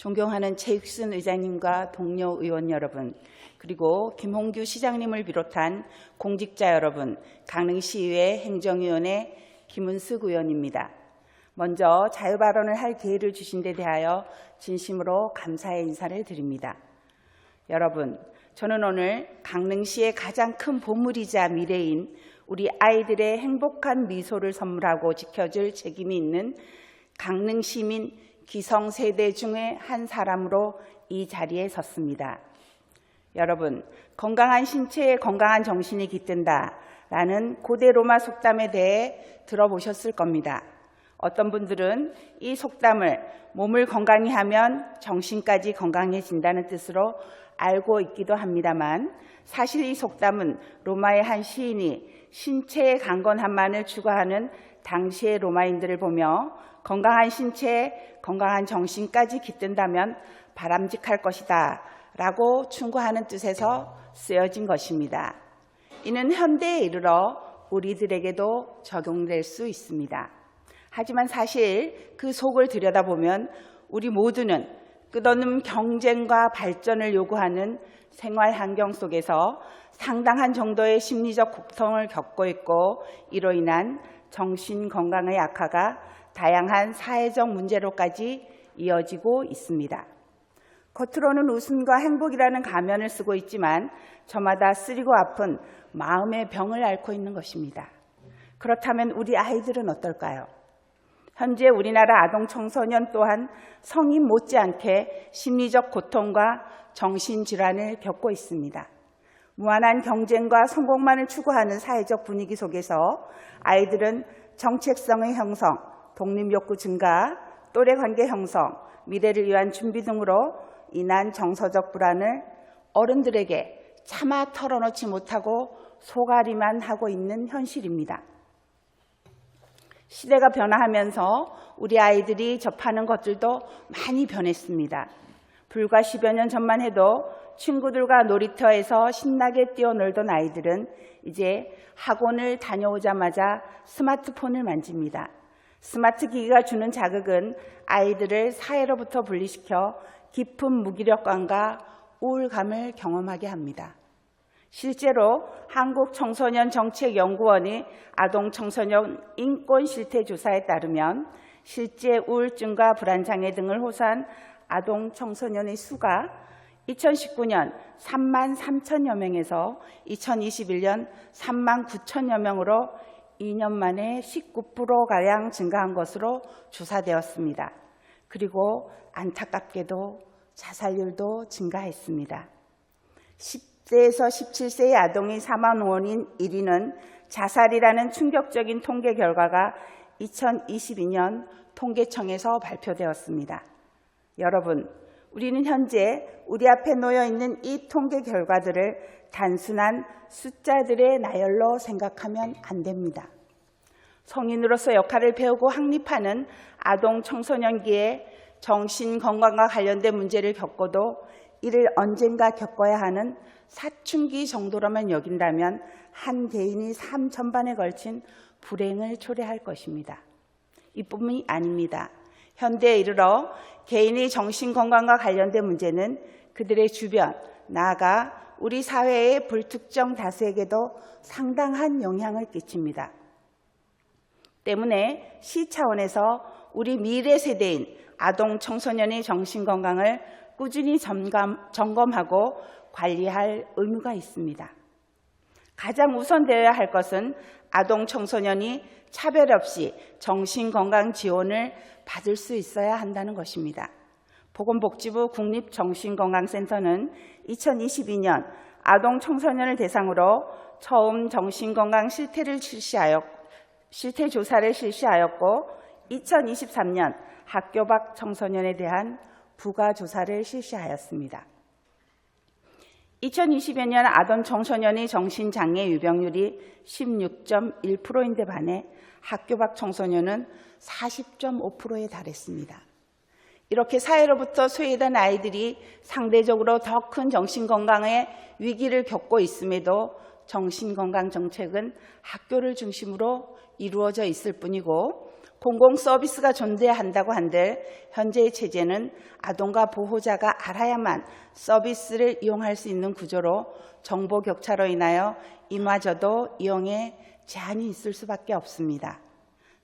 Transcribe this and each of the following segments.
존경하는 최익순 의장님과 동료 의원 여러분, 그리고 김홍규 시장님을 비롯한 공직자 여러분, 강릉시의회 행정위원회 김은숙 의원입니다. 먼저 자유발언을 할 기회를 주신 데 대하여 진심으로 감사의 인사를 드립니다. 여러분, 저는 오늘 강릉시의 가장 큰 보물이자 미래인 우리 아이들의 행복한 미소를 선물하고 지켜줄 책임이 있는 강릉시민 기성세대 중에 한 사람으로 이 자리에 섰습니다. 여러분, 건강한 신체에 건강한 정신이 깃든다라는 고대 로마 속담에 대해 들어보셨을 겁니다. 어떤 분들은 이 속담을 몸을 건강히 하면 정신까지 건강해진다는 뜻으로 알고 있기도 합니다만, 사실 이 속담은 로마의 한 시인이 신체의 강건함만을 추구하는 당시의 로마인들을 보며 건강한 신체에 건강한 정신까지 깃든다면 바람직할 것이다 라고 충고하는 뜻에서 쓰여진 것입니다. 이는 현대에 이르러 우리들에게도 적용될 수 있습니다. 하지만 사실 그 속을 들여다보면 우리 모두는 끝없는 경쟁과 발전을 요구하는 생활 환경 속에서 상당한 정도의 심리적 고통을 겪고 있고, 이로 인한 정신 건강의 악화가 다양한 사회적 문제로까지 이어지고 있습니다. 겉으로는 웃음과 행복이라는 가면을 쓰고 있지만 저마다 쓰리고 아픈 마음의 병을 앓고 있는 것입니다. 그렇다면 우리 아이들은 어떨까요? 현재 우리나라 아동 청소년 또한 성인 못지않게 심리적 고통과 정신질환을 겪고 있습니다. 무한한 경쟁과 성공만을 추구하는 사회적 분위기 속에서 아이들은 정체성의 형성, 독립욕구 증가, 또래관계 형성, 미래를 위한 준비 등으로 인한 정서적 불안을 어른들에게 차마 털어놓지 못하고 속앓이만 하고 있는 현실입니다. 시대가 변화하면서 우리 아이들이 접하는 것들도 많이 변했습니다. 불과 10여 년 전만 해도 친구들과 놀이터에서 신나게 뛰어놀던 아이들은 이제 학원을 다녀오자마자 스마트폰을 만집니다. 스마트 기기가 주는 자극은 아이들을 사회로부터 분리시켜 깊은 무기력감과 우울감을 경험하게 합니다. 실제로 한국청소년정책연구원의 아동청소년 인권실태조사에 따르면 실제 우울증과 불안장애 등을 호소한 아동청소년의 수가 2019년 3만 3천여 명에서 2021년 3만 9천여 명으로 2년 만에 19%가량 증가한 것으로 조사되었습니다. 그리고 안타깝게도 자살률도 증가했습니다. 10세에서 17세의 아동이 사망 원인 1위는 자살이라는 충격적인 통계 결과가 2022년 통계청에서 발표되었습니다. 여러분, 우리는 현재 우리 앞에 놓여 있는 이 통계 결과들을 단순한 숫자들의 나열로 생각하면 안 됩니다. 성인으로서 역할을 배우고 확립하는 아동 청소년기에 정신건강과 관련된 문제를 겪어도 이를 언젠가 겪어야 하는 사춘기 정도로만 여긴다면 한 개인이 삶 전반에 걸친 불행을 초래할 것입니다. 이뿐이 아닙니다. 현대에 이르러 개인의 정신건강과 관련된 문제는 그들의 주변, 나아가 우리 사회의 불특정 다수에게도 상당한 영향을 끼칩니다. 때문에 시 차원에서 우리 미래 세대인 아동 청소년의 정신건강을 꾸준히 점검하고 관리할 의무가 있습니다. 가장 우선되어야 할 것은 아동 청소년이 차별 없이 정신건강 지원을 받을 수 있어야 한다는 것입니다. 보건복지부 국립정신건강센터는 2022년 아동 청소년을 대상으로 처음 정신건강 실태조사를 실시하였고 2023년 학교 밖 청소년에 대한 부가조사를 실시하였습니다. 2020여 년 아동 청소년의 정신장애 유병률이 16.1%인데 반해 학교 밖 청소년은 40.5%에 달했습니다. 이렇게 사회로부터 소외된 아이들이 상대적으로 더 큰 정신건강의 위기를 겪고 있음에도 정신건강 정책은 학교를 중심으로 이루어져 있을 뿐이고 공공 서비스가 존재한다고 한들 현재의 체제는 아동과 보호자가 알아야만 서비스를 이용할 수 있는 구조로 정보 격차로 인하여 이마저도 이용에 제한이 있을 수밖에 없습니다.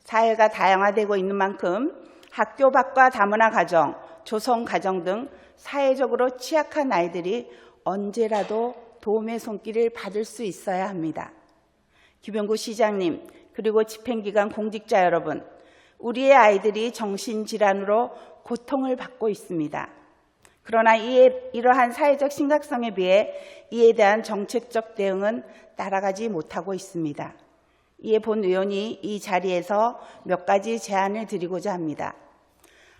사회가 다양화되고 있는 만큼 학교 밖과 다문화 가정, 조성 가정 등 사회적으로 취약한 아이들이 언제라도 도움의 손길을 받을 수 있어야 합니다. 김용구 시장님, 그리고 집행기관 공직자 여러분, 우리의 아이들이 정신질환으로 고통을 받고 있습니다. 그러나 이러한 사회적 심각성에 비해 이에 대한 정책적 대응은 따라가지 못하고 있습니다. 이에 본 의원이 이 자리에서 몇 가지 제안을 드리고자 합니다.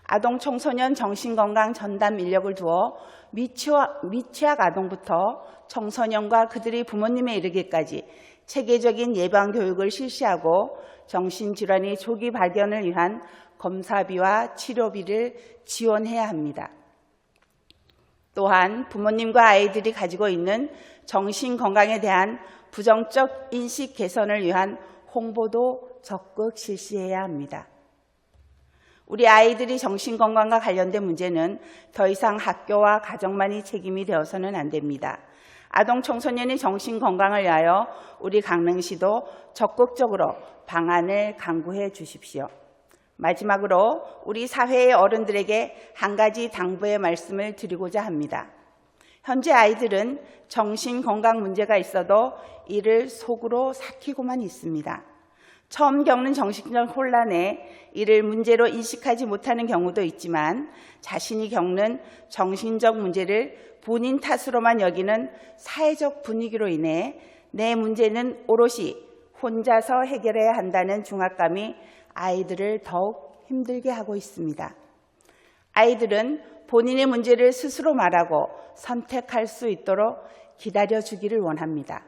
아동 청소년 정신건강 전담 인력을 두어 미취학 아동부터 청소년과 그들의 부모님에 이르기까지 체계적인 예방 교육을 실시하고 정신질환의 조기 발견을 위한 검사비와 치료비를 지원해야 합니다. 또한 부모님과 아이들이 가지고 있는 정신건강에 대한 부정적 인식 개선을 위한 홍보도 적극 실시해야 합니다. 우리 아이들이 정신건강과 관련된 문제는 더 이상 학교와 가정만이 책임이 되어서는 안 됩니다. 아동 청소년의 정신건강을 위하여 우리 강릉시도 적극적으로 방안을 강구해 주십시오. 마지막으로 우리 사회의 어른들에게 한 가지 당부의 말씀을 드리고자 합니다. 현재 아이들은 정신건강 문제가 있어도 이를 속으로 삭히고만 있습니다. 처음 겪는 정신적 혼란에 이를 문제로 인식하지 못하는 경우도 있지만 자신이 겪는 정신적 문제를 본인 탓으로만 여기는 사회적 분위기로 인해 내 문제는 오롯이 혼자서 해결해야 한다는 중압감이 아이들을 더욱 힘들게 하고 있습니다. 아이들은 본인의 문제를 스스로 말하고 선택할 수 있도록 기다려주기를 원합니다.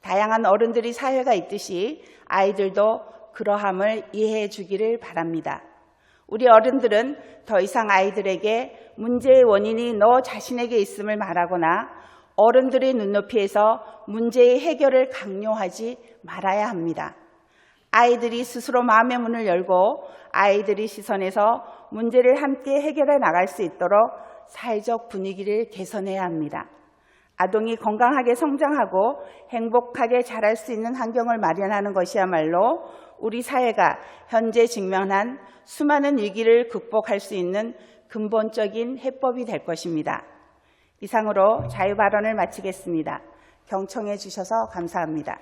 다양한 어른들이 사회가 있듯이 아이들도 그러함을 이해해 주기를 바랍니다. 우리 어른들은 더 이상 아이들에게 문제의 원인이 너 자신에게 있음을 말하거나 어른들의 눈높이에서 문제의 해결을 강요하지 말아야 합니다. 아이들이 스스로 마음의 문을 열고 아이들의 시선에서 문제를 함께 해결해 나갈 수 있도록 사회적 분위기를 개선해야 합니다. 아동이 건강하게 성장하고 행복하게 자랄 수 있는 환경을 마련하는 것이야말로 우리 사회가 현재 직면한 수많은 위기를 극복할 수 있는 근본적인 해법이 될 것입니다. 이상으로 자유발언을 마치겠습니다. 경청해 주셔서 감사합니다.